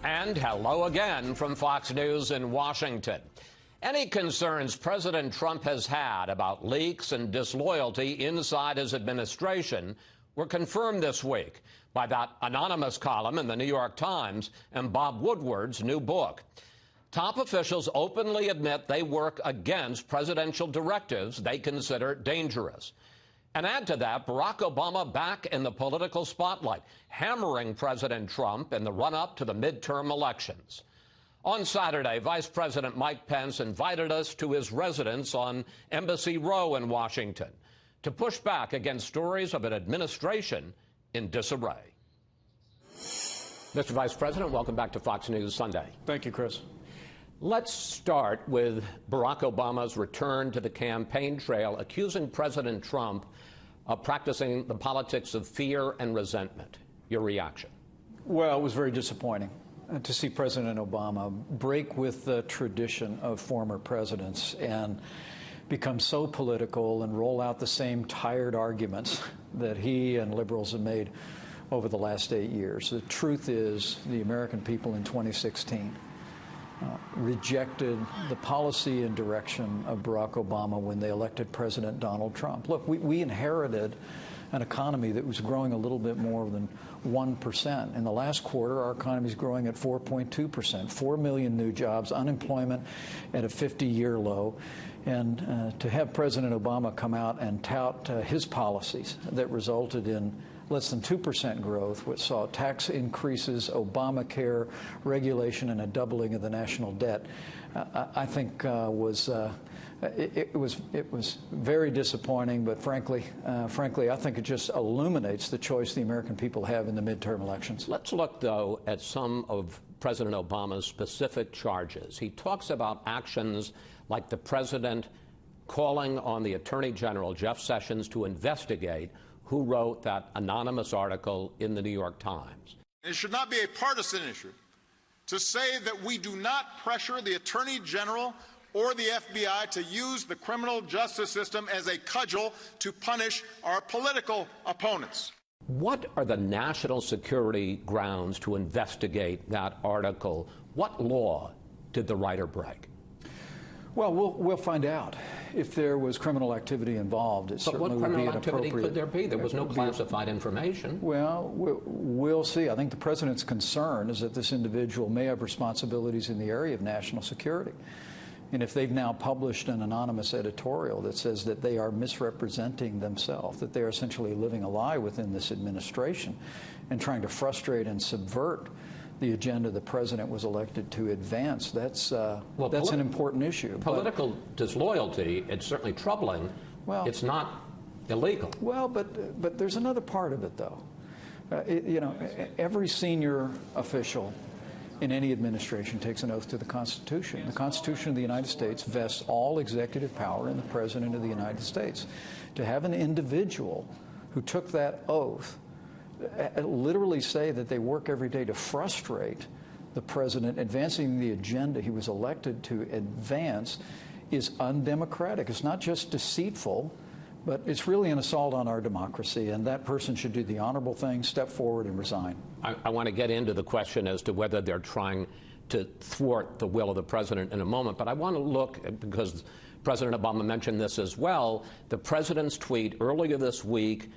And hello again from Fox News in Washington. Any concerns President Trump has had about leaks and disloyalty inside his administration were confirmed this week by that anonymous column in the New York Times and Bob Woodward's new book. Top officials openly admit they work against presidential directives they consider dangerous. And add to that, Barack Obama back in the political spotlight, hammering President Trump in the run-up to the midterm elections. On Saturday, Vice President Mike Pence invited us to his residence on Embassy Row in Washington to push back against stories of an administration in disarray. Mr. Vice President, welcome back to Fox News Sunday. Thank you, Chris. Let's start with Barack Obama's return to the campaign trail, accusing President Trump of practicing the politics of fear and resentment. Your reaction? Well, it was very disappointing to see President Obama break with the tradition of former presidents and become so political and roll out the same tired arguments that he and liberals have made over the last 8 years. The truth is, the American people in 2016 rejected the policy and direction of Barack Obama when they elected President Donald Trump. Look, we inherited an economy that was growing a little bit more than 1%. In the last quarter, our economy is growing at 4.2%, 4 million new jobs, unemployment at a 50-year low. And to have President Obama come out and tout his policies that resulted in less than 2% growth, which saw tax increases, Obamacare regulation, and a doubling of the national debt, I think it was very disappointing. But frankly, I think it just illuminates the choice the American people have in the midterm elections. Let's look, though, at some of President Obama's specific charges. He talks about actions like the president calling on the Attorney General, Jeff Sessions, to investigate who wrote that anonymous article in the New York Times. It should not be a partisan issue to say that we do not pressure the Attorney General or the FBI to use the criminal justice system as a cudgel to punish our political opponents. What are the national security grounds to investigate that article? What law did the writer break? Well, we'll find out. If there was criminal activity involved, it certainly would be an appropriate... But what criminal activity could there be? There was no classified information. Well, we'll see. I think the president's concern is that this individual may have responsibilities in the area of national security. And if they've now published an anonymous editorial that says that they are misrepresenting themselves, that they are essentially living a lie within this administration and trying to frustrate and subvert the agenda the president was elected to advance, that's an important issue. Political disloyalty, it's certainly troubling. Well, it's not illegal. Well, but there's another part of it, though. Every senior official in any administration takes an oath to the Constitution. The Constitution of the United States vests all executive power in the President of the United States. To have an individual who took that oath literally say that they work every day to frustrate the president advancing the agenda he was elected to advance is undemocratic. It's not just deceitful, but it's really an assault on our democracy, and that person should do the honorable thing, step forward, and resign. I want to get into the question as to whether they're trying to thwart the will of the president in a moment, but I want to look, because President Obama mentioned this as well, the president's tweet earlier this week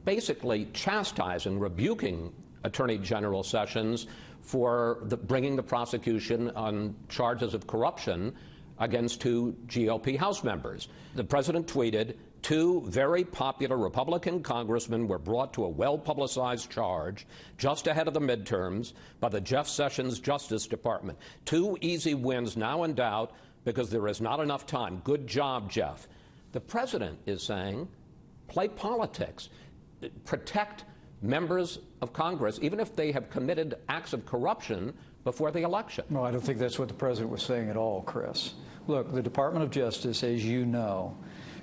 basically chastising, rebuking Attorney General Sessions for bringing the prosecution on charges of corruption against 2 GOP House members. The president tweeted, 2 very popular Republican congressmen were brought to a well-publicized charge just ahead of the midterms by the Jeff Sessions Justice Department. 2 easy wins now in doubt because there is not enough time. Good job, Jeff. The president is saying, play politics. Protect members of Congress, even if they have committed acts of corruption before the election. No, I don't think that's what the president was saying at all, Chris. Look, the Department of Justice, as you know,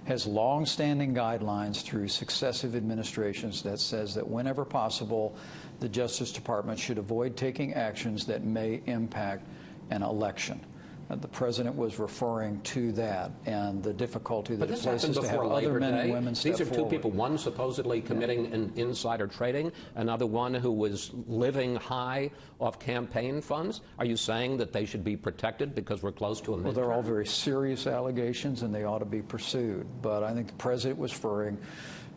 has long-standing guidelines through successive administrations that says that whenever possible, the Justice Department should avoid taking actions that may impact an election. The president was referring to that and the difficulty that it places to have Labor other men Day. and women step forward. These are two people, one supposedly committing an insider trading, another one who was living high off campaign funds. Are you saying that they should be protected because we're close to a midterm? Well, they're all very serious allegations and they ought to be pursued. But I think the president was referring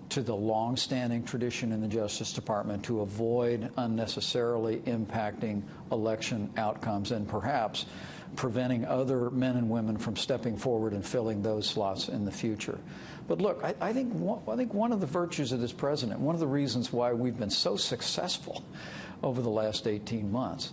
to the long-standing tradition in the Justice Department to avoid unnecessarily impacting election outcomes and perhaps preventing other men and women from stepping forward and filling those slots in the future. But look, I think one of the virtues of this president, one of the reasons why we've been so successful over the last 18 months,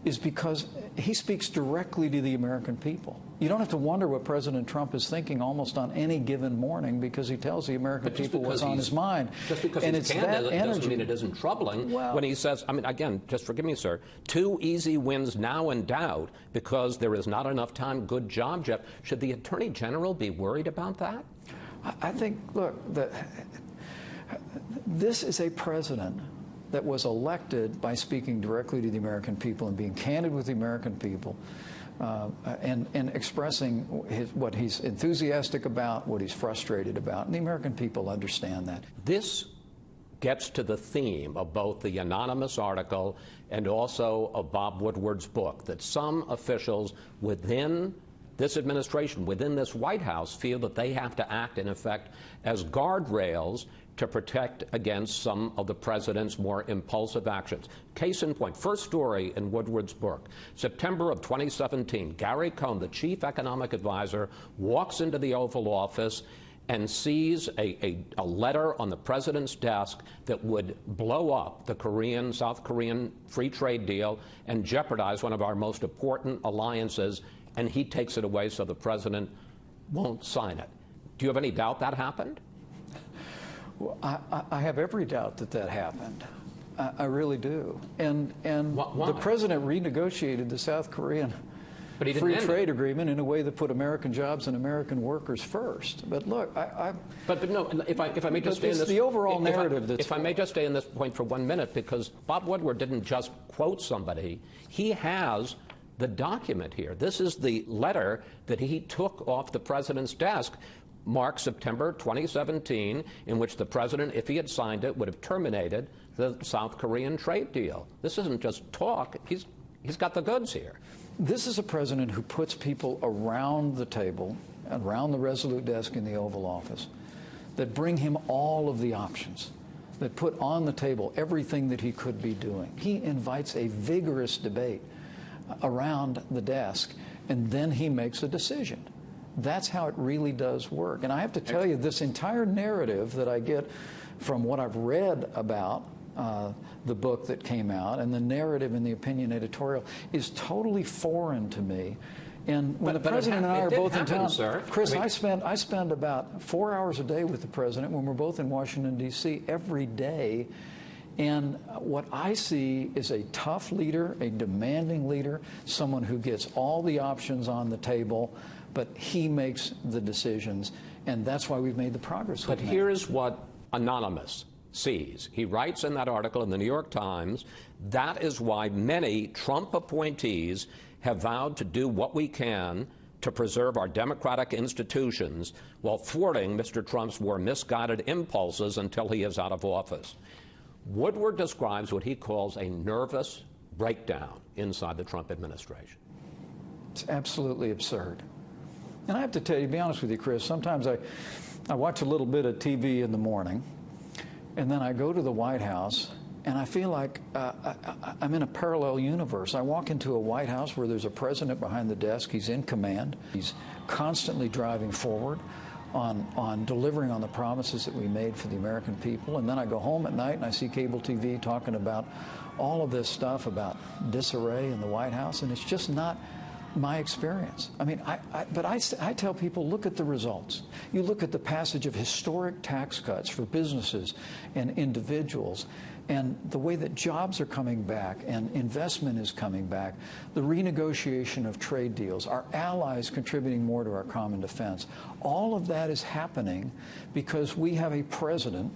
is because he speaks directly to the American people. You don't have to wonder what President Trump is thinking almost on any given morning because he tells the American people what's on his mind. Just because he's candid doesn't mean it isn't troubling. Well, when he says, I mean, again, just forgive me, sir, 2 easy wins now in doubt because there is not enough time. Good job, Jeff. Should the Attorney General be worried about that? I think, look, this is a president that was elected by speaking directly to the American people and being candid with the American people and expressing what he's enthusiastic about, what he's frustrated about. And the American people understand that. This gets to the theme of both the anonymous article and also of Bob Woodward's book, that some officials within this administration, within this White House, feel that they have to act, in effect, as guardrails to protect against some of the president's more impulsive actions. Case in point, first story in Woodward's book, September of 2017, Gary Cohn, the chief economic advisor, walks into the Oval Office and sees a letter on the president's desk that would blow up the South Korean free trade deal and jeopardize one of our most important alliances, and he takes it away so the president won't sign it. Do you have any doubt that happened? Well, I have every doubt that happened. I really do. And the president renegotiated the South Korean free trade agreement in a way that put American jobs and American workers first. But look, But no, if I may just stay in this, the overall narrative if I may just stay in this point for 1 minute, because Bob Woodward didn't just quote somebody. He has the document here. This is the letter that he took off the president's desk, marked September 2017, in which the president, if he had signed it, would have terminated the South Korean trade deal. This isn't just talk. He's got the goods here. This is a president who puts people around the table, around the Resolute desk in the Oval Office, that bring him all of the options, that put on the table everything that he could be doing. He invites a vigorous debate around the desk, and then he makes a decision. That's how it really does work. And I have to tell you, this entire narrative that I get from what I've read about the book that came out and the narrative in the opinion editorial is totally foreign to me. And when the president and I are both in town, Chris, I spend about 4 hours a day with the president when we're both in Washington, D.C. every day. And what I see is a tough leader, a demanding leader, someone who gets all the options on the table, but he makes the decisions, and that's why we've made the progress. But here's what Anonymous sees. He writes in that article in the New York Times, that is why many Trump appointees have vowed to do what we can to preserve our democratic institutions while thwarting Mr. Trump's more misguided impulses until he is out of office. Woodward describes what he calls a nervous breakdown inside the Trump administration. It's absolutely absurd. And I have to tell you, to be honest with you, Chris, sometimes I watch a little bit of TV in the morning, and then I go to the White House, and I feel like I'm in a parallel universe. I walk into a White House where there's a president behind the desk. He's in command. He's constantly driving forward on delivering on the promises that we made for the American people. And then I go home at night and I see cable TV talking about all of this stuff about disarray in the White House, and it's just not my experience. I mean, but I tell people, look at the results. You look at the passage of historic tax cuts for businesses and individuals, and the way that jobs are coming back and investment is coming back, the renegotiation of trade deals, our allies contributing more to our common defense. All of that is happening because we have a president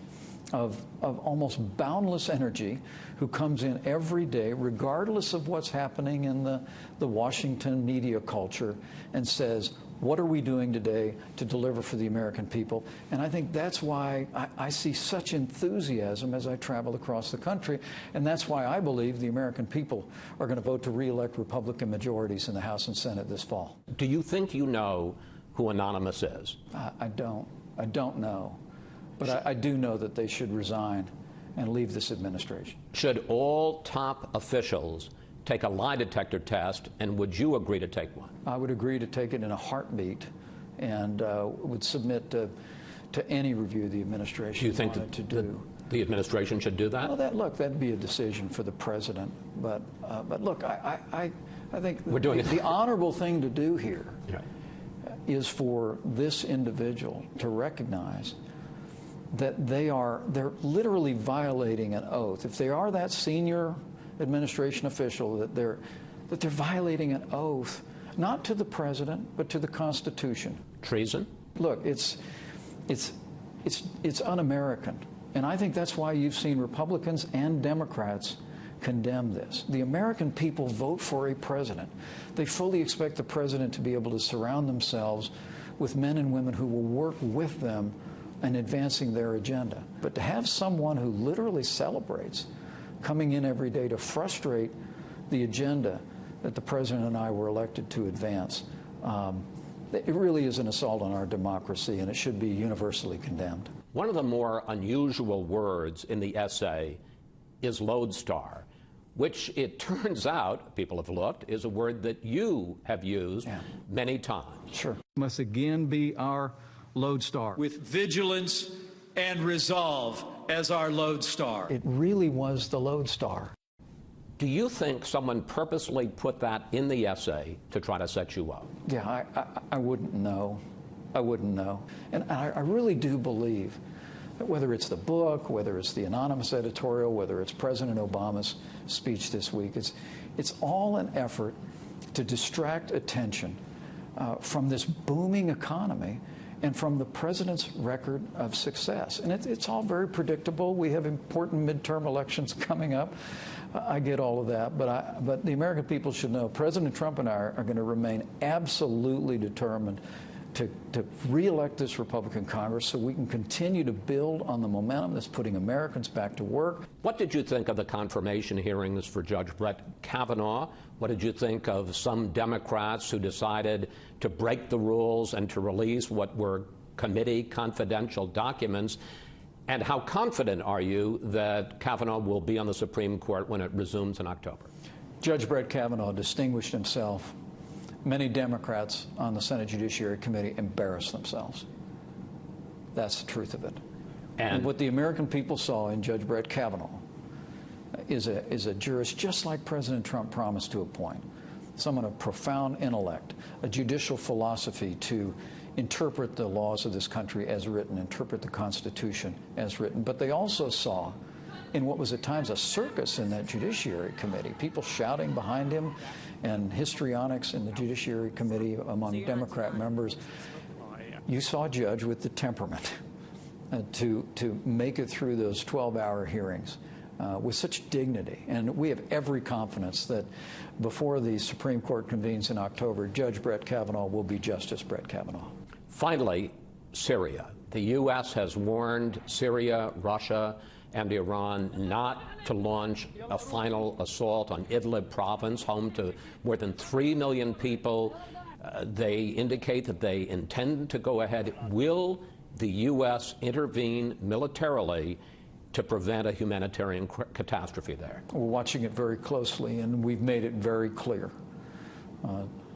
of almost boundless energy who comes in every day, regardless of what's happening in the Washington media culture, and says, what are we doing today to deliver for the American people? And I think that's why I see such enthusiasm as I travel across the country, and that's why I believe the American people are going to vote to re-elect Republican majorities in the House and Senate this fall. Do you think you know who Anonymous is? I don't. I don't know. But I do know that they should resign and leave this administration. Should all top officials take a lie detector test, and would you agree to take one? I would agree to take it in a heartbeat, and would submit to any review the administration Do you think wanted to do. The administration should do that? Well, look, that'd be a decision for the president. But look, I think the honorable thing to do here is for this individual to recognize that they're literally violating an oath. If they are that senior administration official, that they're violating an oath, not to the president, but to the Constitution. Treason? Look, it's un-American. And I think that's why you've seen Republicans and Democrats condemn this. The American people vote for a president. They fully expect the president to be able to surround themselves with men and women who will work with them in advancing their agenda. But to have someone who literally celebrates coming in every day to frustrate the agenda that the president and I were elected to advance, it really is an assault on our democracy, and it should be universally condemned. One of the more unusual words in the essay is lodestar, which it turns out, people have looked, is a word that you have used many times. Sure. Must again be our lodestar. With vigilance and resolve as our lodestar. It really was the lodestar. Do you think someone purposely put that in the essay to try to set you up? Yeah, I wouldn't know. I wouldn't know. And I really do believe that whether it's the book, whether it's the anonymous editorial, whether it's President Obama's speech this week, it's all an effort to distract attention from this booming economy and from the president's record of success. And it's all very predictable. We have important midterm elections coming up. I get all of that, but the American people should know President Trump and I are going to remain absolutely determined to re-elect this Republican Congress so we can continue to build on the momentum that's putting Americans back to work. What did you think of the confirmation hearings for Judge Brett Kavanaugh? What did you think of some Democrats who decided to break the rules and to release what were committee confidential documents? And how confident are you that Kavanaugh will be on the Supreme Court when it resumes in October? Judge Brett Kavanaugh distinguished himself. Many Democrats on the Senate Judiciary Committee embarrassed themselves. That's the truth of it. And what the American people saw in Judge Brett Kavanaugh is a jurist just like President Trump promised to appoint, someone of profound intellect, a judicial philosophy to interpret the laws of this country as written, interpret the Constitution as written. But they also saw in what was at times a circus in that Judiciary Committee, people shouting behind him and histrionics in the Judiciary Committee among Democrat members. You saw a judge with the temperament to make it through those 12-hour hearings with such dignity. And we have every confidence that before the Supreme Court convenes in October, Judge Brett Kavanaugh will be Justice Brett Kavanaugh. Finally, Syria. The U.S. has warned Syria, Russia, and Iran not to launch a final assault on Idlib province, home to more than 3 million people. They indicate that they intend to go ahead. Will the U.S. intervene militarily to prevent a humanitarian catastrophe there? We're watching it very closely, and we've made it very clear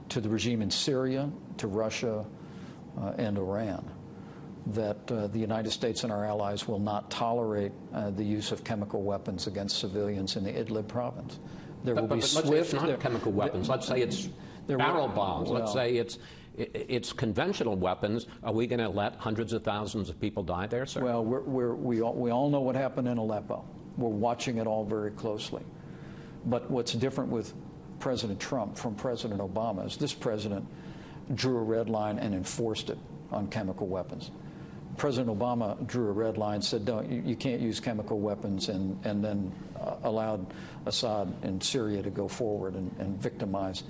to the regime in Syria, to Russia, and Iran, that the United States and our allies will not tolerate the use of chemical weapons against civilians in the Idlib province. There will be swift. Let's say it's not chemical weapons. Let's say it's barrel bombs. Well, let's say it's conventional weapons. Are we going to let hundreds of thousands of people die there, sir? Well, we all know what happened in Aleppo. We're watching it all very closely. But what's different with President Trump from President Obama is this president drew a red line and enforced it on chemical weapons. President Obama drew a red line, said, you can't use chemical weapons, and then allowed Assad in Syria to go forward and victimize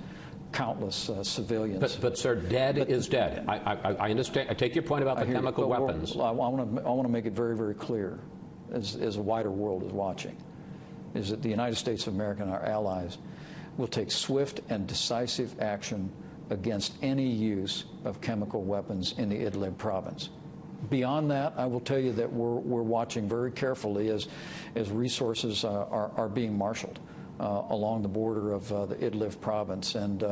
countless civilians. But sir, dead is dead. I understand. I take your point about the chemical weapons. I want to make it very, very clear, as a wider world is watching, is that the United States of America and our allies will take swift and decisive action against any use of chemical weapons in the Idlib province. Beyond that, I will tell you that we're watching very carefully as resources are being marshaled along the border of the Idlib province, and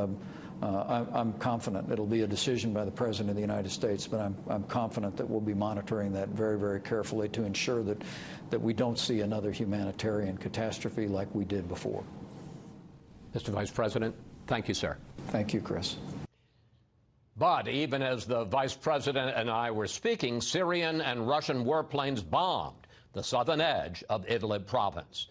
I'm confident it'll be a decision by the President of the United States, but I'm confident that we'll be monitoring that very, very carefully to ensure that we don't see another humanitarian catastrophe like we did before. Mr. Vice President, thank you, sir. Thank you, Chris. But even as the Vice President and I were speaking, Syrian and Russian warplanes bombed the southern edge of Idlib province.